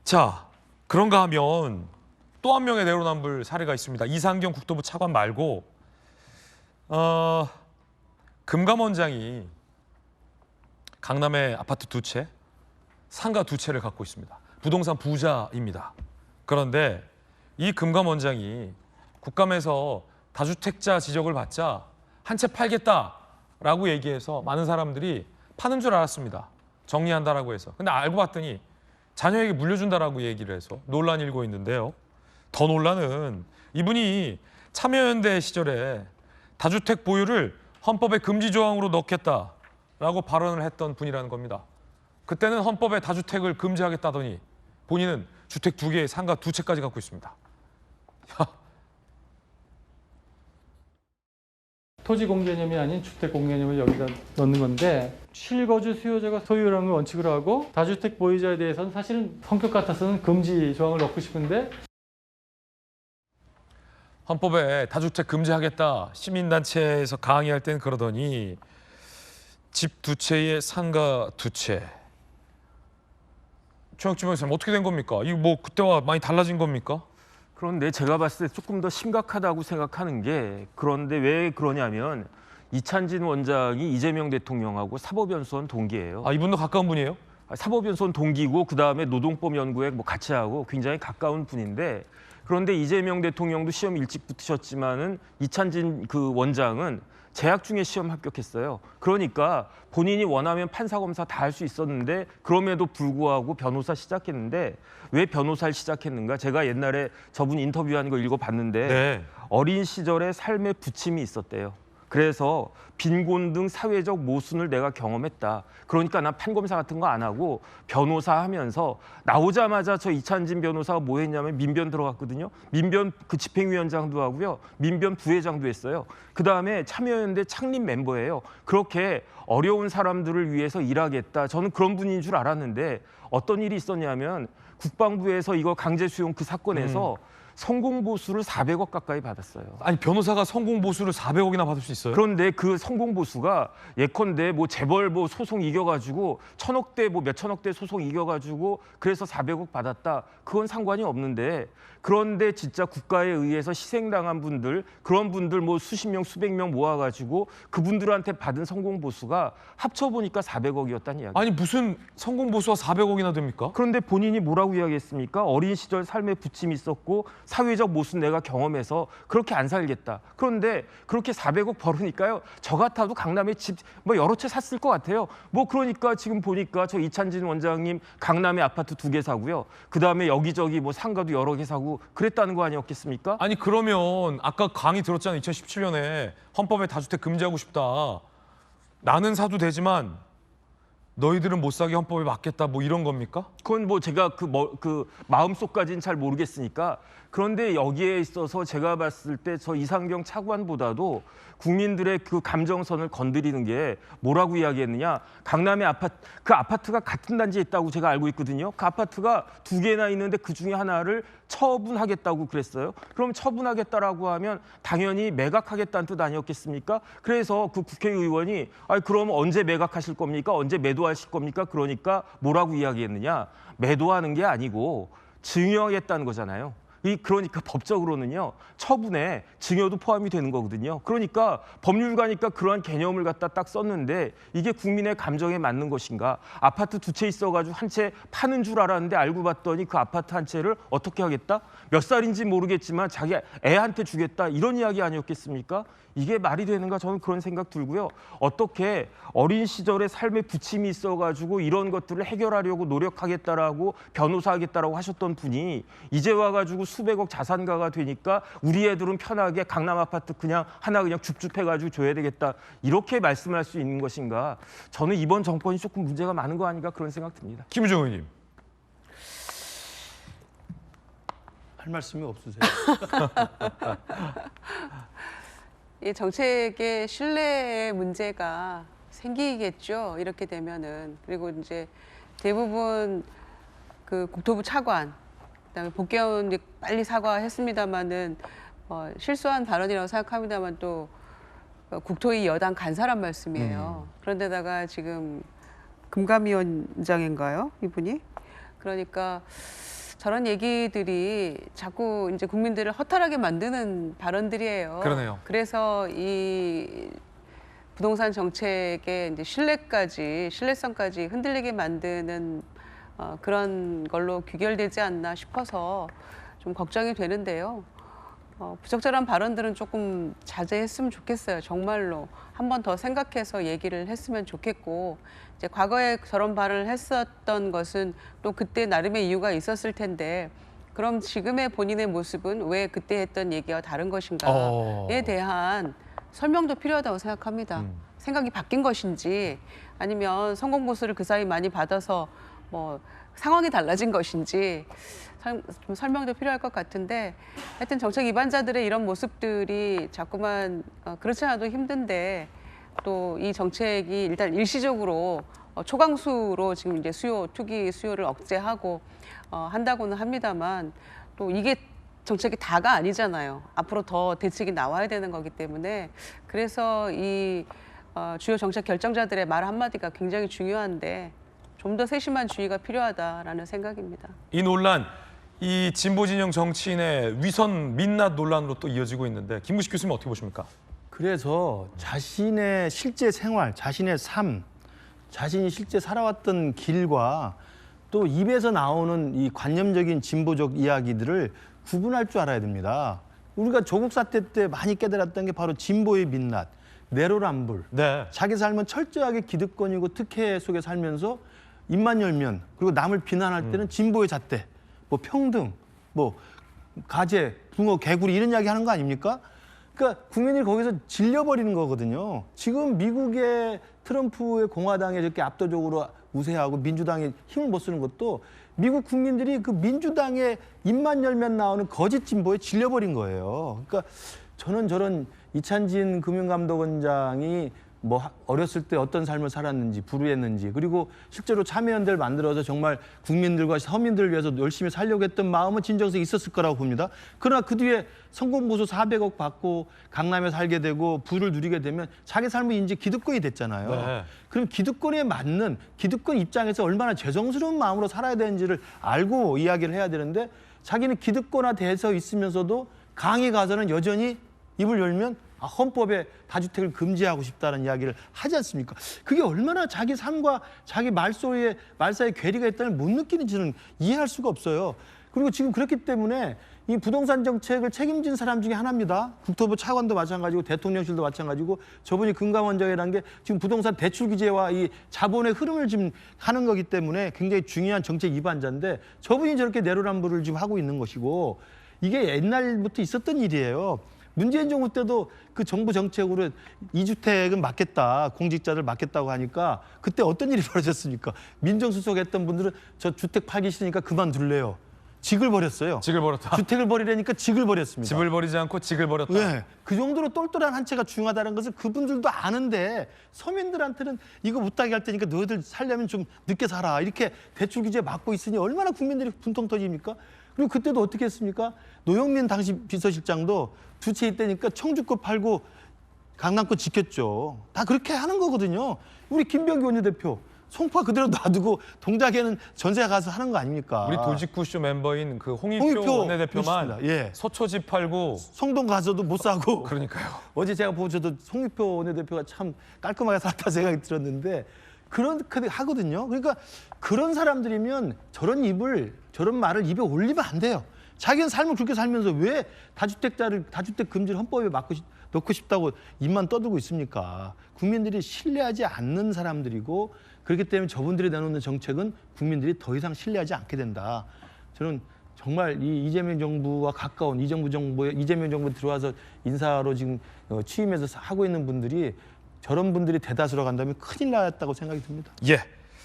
자, 그런가 하면 또 한 명의 내로남불 사례가 있습니다. 이상경 국토부 차관 말고 금감원장이 강남에 아파트 2채, 상가 2채를 갖고 있습니다. 부동산 부자입니다. 그런데 이 금감원장이 국감에서 다주택자 지적을 받자 한 채 팔겠다라고 얘기해서 많은 사람들이 파는 줄 알았습니다. 정리한다라고 해서. 근데 알고 봤더니 자녀에게 물려준다라고 얘기를 해서 논란이 일고 있는데요. 더 논란은 이분이 참여연대 시절에 다주택 보유를 헌법에 금지 조항으로 넣겠다라고 발언을 했던 분이라는 겁니다. 그때는 헌법에 다주택을 금지하겠다더니 본인은 주택 2개, 상가 2채까지 갖고 있습니다. 토지 공개념이 아닌 주택 공개념을 여기다 넣는 건데, 실거주 수요자가 소유라는 걸 원칙으로 하고 다주택 보유자에 대해서는 사실은 성격 같아서는 금지 조항을 넣고 싶은데, 헌법에 다주택 금지하겠다 시민단체에서 강의할 땐 그러더니 집 2채에 상가 2채. 최영주 변호사님 어떻게 된 겁니까? 이거 뭐 그때와 많이 달라진 겁니까? 그런데 제가 봤을 때 조금 더 심각하다고 생각하는 게, 그런데 왜 그러냐면 이찬진 원장이 이재명 대통령하고 사법연수원 동기예요. 아, 이분도 가까운 분이에요? 사법연수원 동기고 그다음에 노동법 연구에 뭐 같이 하고 굉장히 가까운 분인데, 그런데 이재명 대통령도 시험 일찍 붙으셨지만은 이찬진 그 원장은 재학 중에 시험 합격했어요. 그러니까 본인이 원하면 판사 검사 다 할 수 있었는데 그럼에도 불구하고 변호사 시작했는데, 왜 변호사를 시작했는가? 제가 옛날에 저분 인터뷰한 거 읽어봤는데 네. 어린 시절에 삶의 부침이 있었대요. 그래서 빈곤 등 사회적 모순을 내가 경험했다. 그러니까 난 판검사 같은 거 안 하고 변호사 하면서, 나오자마자 저 이찬진 변호사가 뭐 했냐면 민변 들어갔거든요. 민변 그 집행위원장도 하고요. 민변 부회장도 했어요. 그다음에 참여연대 창립 멤버예요. 그렇게 어려운 사람들을 위해서 일하겠다. 저는 그런 분인 줄 알았는데 어떤 일이 있었냐면 국방부에서 이거 강제 수용 그 사건에서 성공 보수를 400억 가까이 받았어요. 아니, 변호사가 성공 보수를 400억이나 받을 수 있어요? 그런데 그 성공 보수가 예컨대 뭐 재벌 뭐 소송 이겨가지고 1000억대 뭐 몇천억대 소송 이겨가지고 그래서 400억 받았다. 그건 상관이 없는데, 그런데 진짜 국가에 의해서 희생당한 분들, 그런 분들 뭐 수십 명 수백 명 모아가지고 그분들한테 받은 성공 보수가 합쳐보니까 400억이었다는 이야기. 아니, 무슨 성공 보수가 400억이나 됩니까? 그런데 본인이 뭐라고 이야기했습니까? 어린 시절 삶에 부침이 있었고 사회적 모순 내가 경험해서 그렇게 안 살겠다. 그런데 그렇게 400억 벌으니까요, 저 같아도 강남에 집 뭐 여러 채 샀을 것 같아요. 뭐 그러니까 지금 보니까 저 이찬진 원장님 강남에 아파트 2개 사고요. 그다음에 여기저기 뭐 상가도 여러 개 사고 그랬다는 거 아니었겠습니까? 아니, 그러면 아까 강의 들었잖아요. 2017년에 헌법에 다주택 금지하고 싶다. 나는 사도 되지만 너희들은 못 사게 헌법에 맞겠다, 뭐 이런 겁니까? 그건 뭐 제가 그 마음속까지는 잘 모르겠으니까. 그런데 여기에 있어서 제가 봤을 때 저 이상경 차관보다도 국민들의 그 감정선을 건드리는 게 뭐라고 이야기했느냐? 강남의 아파트, 그 아파트가 같은 단지에 있다고 제가 알고 있거든요. 그 아파트가 2개나 있는데 그 중에 하나를 처분하겠다고 그랬어요. 그럼 처분하겠다라고 하면 당연히 매각하겠다는 뜻 아니었겠습니까? 그래서 그 국회의원이 그럼 언제 매각하실 겁니까? 언제 매도하실 겁니까? 그러니까 뭐라고 이야기했느냐? 매도하는 게 아니고 증여하겠다는 거잖아요. 그러니까 법적으로는요, 처분에 증여도 포함이 되는 거거든요. 그러니까 법률가니까 그러한 개념을 갖다 딱 썼는데 이게 국민의 감정에 맞는 것인가? 아파트 2채 있어가지고 한 채 파는 줄 알았는데 알고 봤더니 그 아파트 한 채를 어떻게 하겠다? 몇 살인지 모르겠지만 자기 애한테 주겠다, 이런 이야기 아니었겠습니까? 이게 말이 되는가? 저는 그런 생각 들고요. 어떻게 어린 시절에 삶의 부침이 있어가지고 이런 것들을 해결하려고 노력하겠다라고 변호사하겠다라고 하셨던 분이 이제 와가지고 수백억 자산가가 되니까 우리 애들은 편하게 강남 아파트 그냥 하나 그냥 줍줍해가지고 줘야 되겠다, 이렇게 말씀할 수 있는 것인가? 저는 이번 정권이 조금 문제가 많은 거 아닌가, 그런 생각 듭니다. 김우정 의원님. 할 말씀이 없으세요? 이 정책의 신뢰의 문제가 생기겠죠. 이렇게 되면은. 그리고 이제 대부분 그 국토부 차관, 그다음에 복귀원 빨리 사과했습니다마는 실수한 발언이라고 생각합니다만 또 국토위 여당 간사란 말씀이에요. 그런데다가 지금 금감위원장인가요, 이분이? 그러니까 저런 얘기들이 자꾸 이제 국민들을 허탈하게 만드는 발언들이에요. 그러네요. 그래서 이 부동산 정책의 이제 신뢰성까지 흔들리게 만드는 그런 걸로 귀결되지 않나 싶어서 좀 걱정이 되는데요. 부적절한 발언들은 조금 자제했으면 좋겠어요. 정말로 한 번 더 생각해서 얘기를 했으면 좋겠고, 이제 과거에 저런 발언을 했었던 것은 또 그때 나름의 이유가 있었을 텐데, 그럼 지금의 본인의 모습은 왜 그때 했던 얘기와 다른 것인가에 대한 설명도 필요하다고 생각합니다. 생각이 바뀐 것인지, 아니면 성공보수를 그 사이 많이 받아서 뭐 상황이 달라진 것인지 좀 설명도 필요할 것 같은데, 하여튼 정책 위반자들의 이런 모습들이 자꾸만 그렇지 않아도 힘든데, 또 이 정책이 일단 일시적으로 초강수로 지금 이제 투기 수요를 억제하고 한다고는 합니다만, 또 이게 정책이 다가 아니잖아요. 앞으로 더 대책이 나와야 되는 거기 때문에, 그래서 이 주요 정책 결정자들의 말 한마디가 굉장히 중요한데 좀 더 세심한 주의가 필요하다라는 생각입니다. 이 논란, 이 진보 진영 정치인의 위선 민낯 논란으로 또 이어지고 있는데 김무식 교수님 어떻게 보십니까? 그래서 자신의 실제 생활, 자신의 삶, 자신이 실제 살아왔던 길과 또 입에서 나오는 이 관념적인 진보적 이야기들을 구분할 줄 알아야 됩니다. 우리가 조국 사태 때 많이 깨달았던 게 바로 진보의 민낯, 내로남불. 네. 자기 삶은 철저하게 기득권이고 특혜 속에 살면서 입만 열면, 그리고 남을 비난할 때는 진보의 잣대, 뭐 평등, 뭐 가재, 붕어, 개구리 이런 이야기 하는 거 아닙니까? 그러니까 국민들이 거기서 질려버리는 거거든요. 지금 미국의 트럼프의 공화당에 이렇게 압도적으로 우세하고 민주당이 힘을 못 쓰는 것도 미국 국민들이 그 민주당의 입만 열면 나오는 거짓 진보에 질려버린 거예요. 그러니까 저는 저런 이찬진 금융감독원장이 뭐 어렸을 때 어떤 삶을 살았는지, 불우했는지, 그리고 실제로 참여연대를 만들어서 정말 국민들과 서민들을 위해서 열심히 살려고 했던 마음은 진정성이 있었을 거라고 봅니다. 그러나 그 뒤에 성공보수 400억 받고 강남에 살게 되고 부를 누리게 되면 자기 삶은 이제 기득권이 됐잖아요. 네. 그럼 기득권에 맞는, 기득권 입장에서 얼마나 죄송스러운 마음으로 살아야 되는지를 알고 이야기를 해야 되는데, 자기는 기득권화돼서 있으면서도 강의 가서는 여전히 입을 열면 헌법에 다주택을 금지하고 싶다는 이야기를 하지 않습니까? 그게 얼마나 자기 삶과 자기 말사이에 괴리가 있다는 못 느끼는지는 이해할 수가 없어요. 그리고 지금 그렇기 때문에 이 부동산 정책을 책임진 사람 중에 하나입니다. 국토부 차관도 마찬가지고 대통령실도 마찬가지고, 저분이 금감원장이라는 게 지금 부동산 대출 규제와 이 자본의 흐름을 지금 하는 거기 때문에 굉장히 중요한 정책 위반자인데, 저분이 저렇게 내로남불을 지금 하고 있는 것이고, 이게 옛날부터 있었던 일이에요. 문재인 정부 때도 그 정부 정책으로 2주택은 막겠다, 공직자들 막겠다고 하니까 그때 어떤 일이 벌어졌습니까? 민정수석했던 분들은 저 주택 팔기 싫으니까 그만둘래요. 직을 버렸어요. 직을 버렸다. 주택을 버리려니까 직을 버렸습니다. 집을 버리지 않고 직을 버렸다. 네, 그 정도로 똘똘한 한 채가 중요하다는 것을 그분들도 아는데, 서민들한테는 이거 못하게 할 테니까 너희들 살려면 좀 늦게 살아, 이렇게 대출 규제 막고 있으니 얼마나 국민들이 분통 터집니까? 그리고 그때도 어떻게 했습니까? 노영민 당시 비서실장도 두 채 있다니까 청주거 팔고 강남거 지켰죠. 다 그렇게 하는 거거든요. 우리 김병기 원내대표 송파 그대로 놔두고 동작에는 전세 가서 하는 거 아닙니까? 우리 돌직구쇼 멤버인 그 홍익표 원내대표만 그렇습니다. 예. 서초집 팔고. 성동 가서도 못 사고. 그러니까요. 어제 제가 보고 저도 홍익표 원내대표가 참 깔끔하게 살았다 생각이 들었는데, 그렇게 하거든요. 그러니까 그런 사람들이면 저런 말을 입에 올리면 안 돼요. 자기는 삶을 그렇게 살면서 왜 다주택 금지를 헌법에 넣고 싶다고 입만 떠들고 있습니까? 국민들이 신뢰하지 않는 사람들이고, 그렇기 때문에 저분들이 내놓는 정책은 국민들이 더 이상 신뢰하지 않게 된다. 저는 정말 이 이재명 정부와 가까운 이재명 정부 들어와서 인사로 지금 취임해서 하고 있는 분들이 저런 분들이 대다수로 간다면 큰일 났다고 생각이 듭니다. 예.